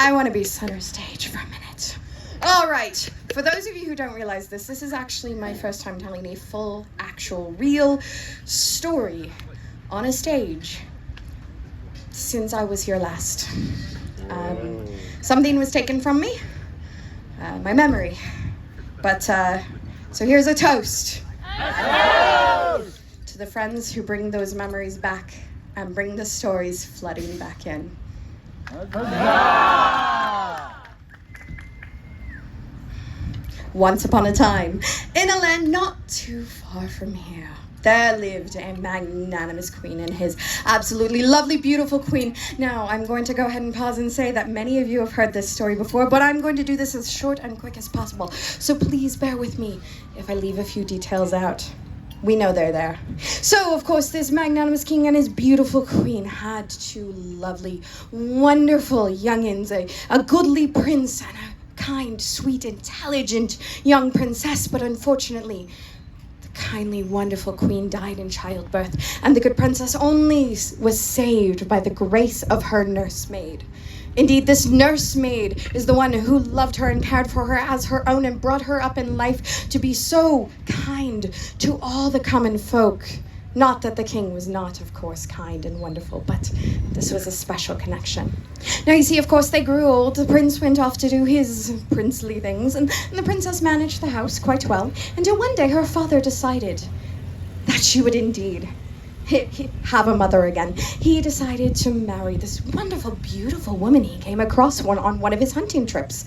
I want to be center stage for a minute. All right, for those of you who don't realize this is actually my first time telling a full, actual, real story on a stage since I was here last. Something was taken from me, my memory. But, so here's a toast. To the friends who bring those memories back and bring the stories flooding back in. Once upon a time, in a land not too far from here, there lived a magnanimous queen and his absolutely lovely, beautiful queen. Now, I'm going to go ahead and pause and say that many of you have heard this story before, but I'm going to do this as short and quick as possible. So please bear with me if I leave a few details out. We know they're there. So, of course, this magnanimous king and his beautiful queen had two lovely, wonderful youngins, a goodly prince and a kind, sweet, intelligent young princess, but unfortunately, the kindly, wonderful queen died in childbirth, and the good princess only was saved by the grace of her nursemaid. Indeed, this nursemaid is the one who loved her and cared for her as her own and brought her up in life to be so kind to all the common folk. Not that the king was not, of course, kind and wonderful, but this was a special connection. Now, you see, of course, they grew old. The prince went off to do his princely things, and the princess managed the house quite well, until one day her father decided that she would indeed have a mother again. He decided to marry this wonderful, beautiful woman he came across on one of his hunting trips.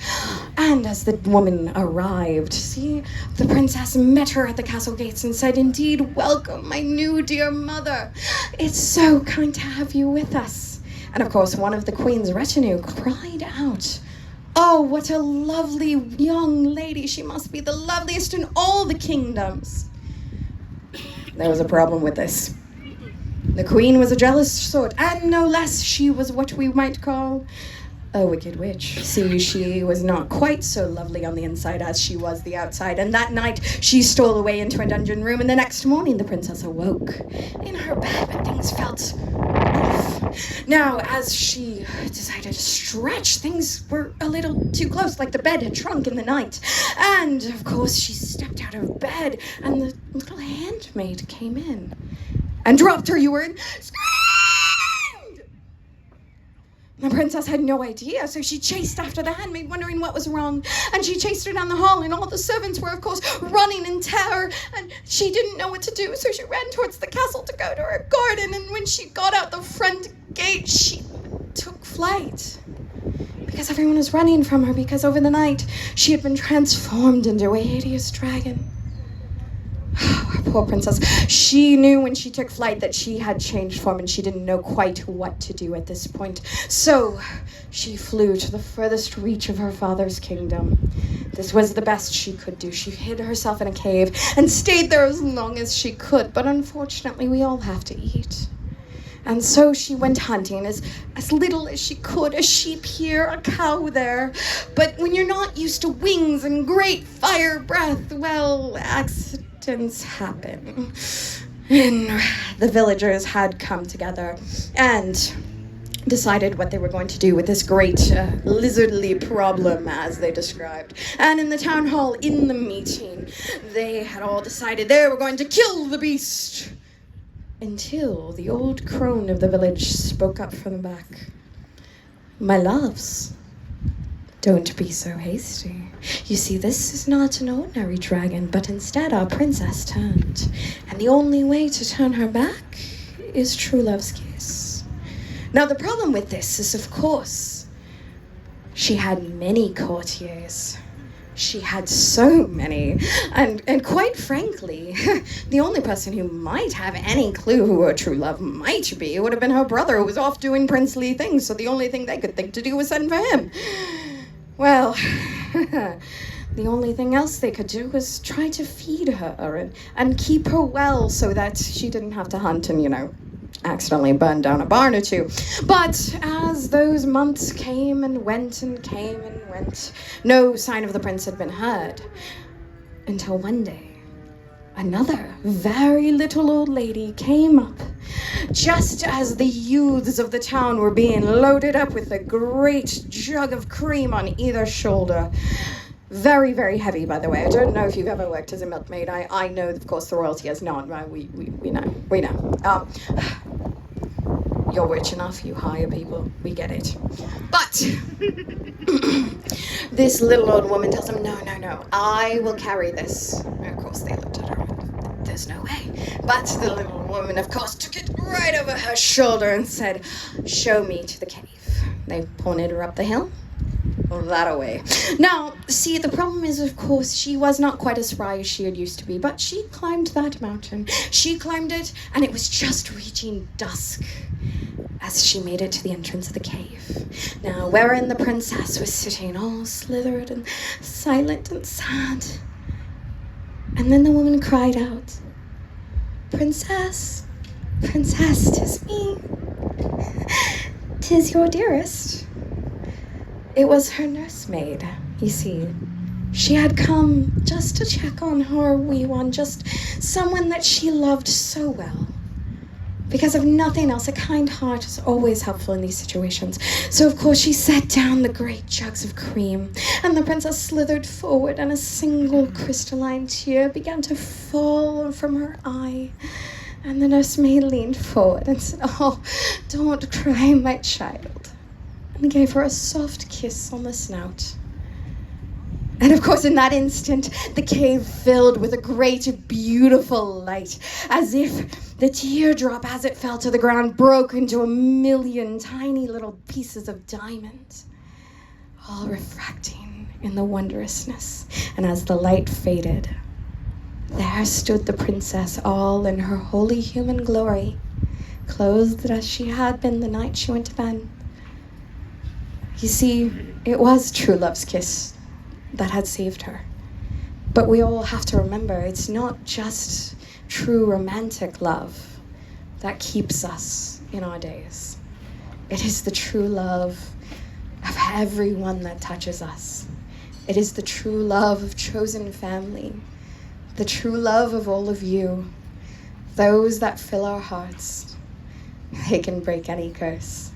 And as the woman arrived, the princess met her at the castle gates and said, "Indeed, welcome, my new dear mother. It's so kind to have you with us." And of course, one of the queen's retinue cried out, "Oh, what a lovely young lady. She must be the loveliest in all the kingdoms." There was a problem with this. The queen was a jealous sort, and no less, she was what we might call a wicked witch. See, she was not quite so lovely on the inside as she was the outside, and that night she stole away into a dungeon room, and the next morning the princess awoke in her bed, but things felt off. Now, as she decided to stretch, things were a little too close, like the bed had shrunk in the night. And, of course, she stepped out of bed, and the little handmaid came in and dropped her urine, screamed! The princess had no idea, so she chased after the handmaid, wondering what was wrong. And she chased her down the hall, and all the servants were, of course, running in terror. And she didn't know what to do, so she ran towards the castle to go to her garden. And when she got out the front gate, she took flight. Because everyone was running from her, because over the night, she had been transformed into a hideous dragon. Our poor princess. She knew when she took flight that she had changed form, and she didn't know quite what to do at this point. So she flew to the furthest reach of her father's kingdom. This was the best she could do. She hid herself in a cave and stayed there as long as she could. But unfortunately, we all have to eat. And so she went hunting as little as she could, a sheep here, a cow there. But when you're not used to wings and great fire breath, well, accidents happen. And the villagers had come together and decided what they were going to do with this great lizardly problem, as they described. And in the town hall, in the meeting, they had all decided they were going to kill the beast. Until the old crone of the village spoke up from the back. "My loves, don't be so hasty. You see, this is not an ordinary dragon, but instead our princess turned. And the only way to turn her back is true love's kiss." Now, the problem with this is, of course, she had many courtiers. She had so many, and quite frankly, the only person who might have any clue who her true love might be would have been her brother, who was off doing princely things, so the only thing they could think to do was send for him. Well, the only thing else they could do was try to feed her and keep her well so that she didn't have to hunt and, accidentally burn down a barn or two. But as those months came and went and came and went, no sign of the prince had been heard. Until one day, another very little old lady came up just as the youths of the town were being loaded up with a great jug of cream on either shoulder. Very, very heavy, by the way. I don't know if you've ever worked as a milkmaid. I know, of course, the royalty has not. We know. We know. You're rich enough, you hire people. We get it. But this little old woman tells him, no, I will carry this. And of course, they looked at her. There's no way. But the little woman, of course, took it right over her shoulder and said, show me to the cave. They pointed her up the hill. That away. Now, see, the problem is, of course, she was not quite as spry as she had used to be, but she climbed that mountain. She climbed it, and it was just reaching dusk as she made it to the entrance of the cave. Now, wherein the princess was sitting all slithered and silent and sad. And then the woman cried out, Princess, Princess, 'tis me. 'Tis your dearest. It was her nursemaid, you see. She had come just to check on her wee one, just someone that she loved so well. Because of nothing else, a kind heart is always helpful in these situations. So, of course, she set down the great jugs of cream, and the princess slithered forward, and a single crystalline tear began to fall from her eye. And the nursemaid leaned forward and said, oh, don't cry, my child, and gave her a soft kiss on the snout. And of course, in that instant, the cave filled with a great, beautiful light, as if the teardrop, as it fell to the ground, broke into 1,000,000 tiny little pieces of diamond, all refracting in the wondrousness. And as the light faded, there stood the princess, all in her holy human glory, clothed as she had been the night she went to bed. You see, it was true love's kiss that had saved her. But we all have to remember, it's not just true romantic love that keeps us in our days. It is the true love of everyone that touches us. It is the true love of chosen family, the true love of all of you, those that fill our hearts. They can break any curse,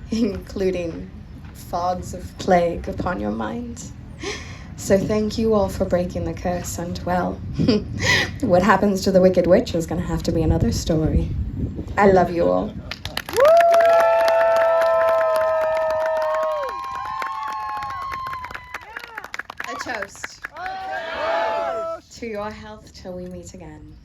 including fogs of plague upon your mind. So thank you all for breaking the curse, and well, what happens to the Wicked Witch is going to have to be another story. I love you all. A toast. To your health till we meet again.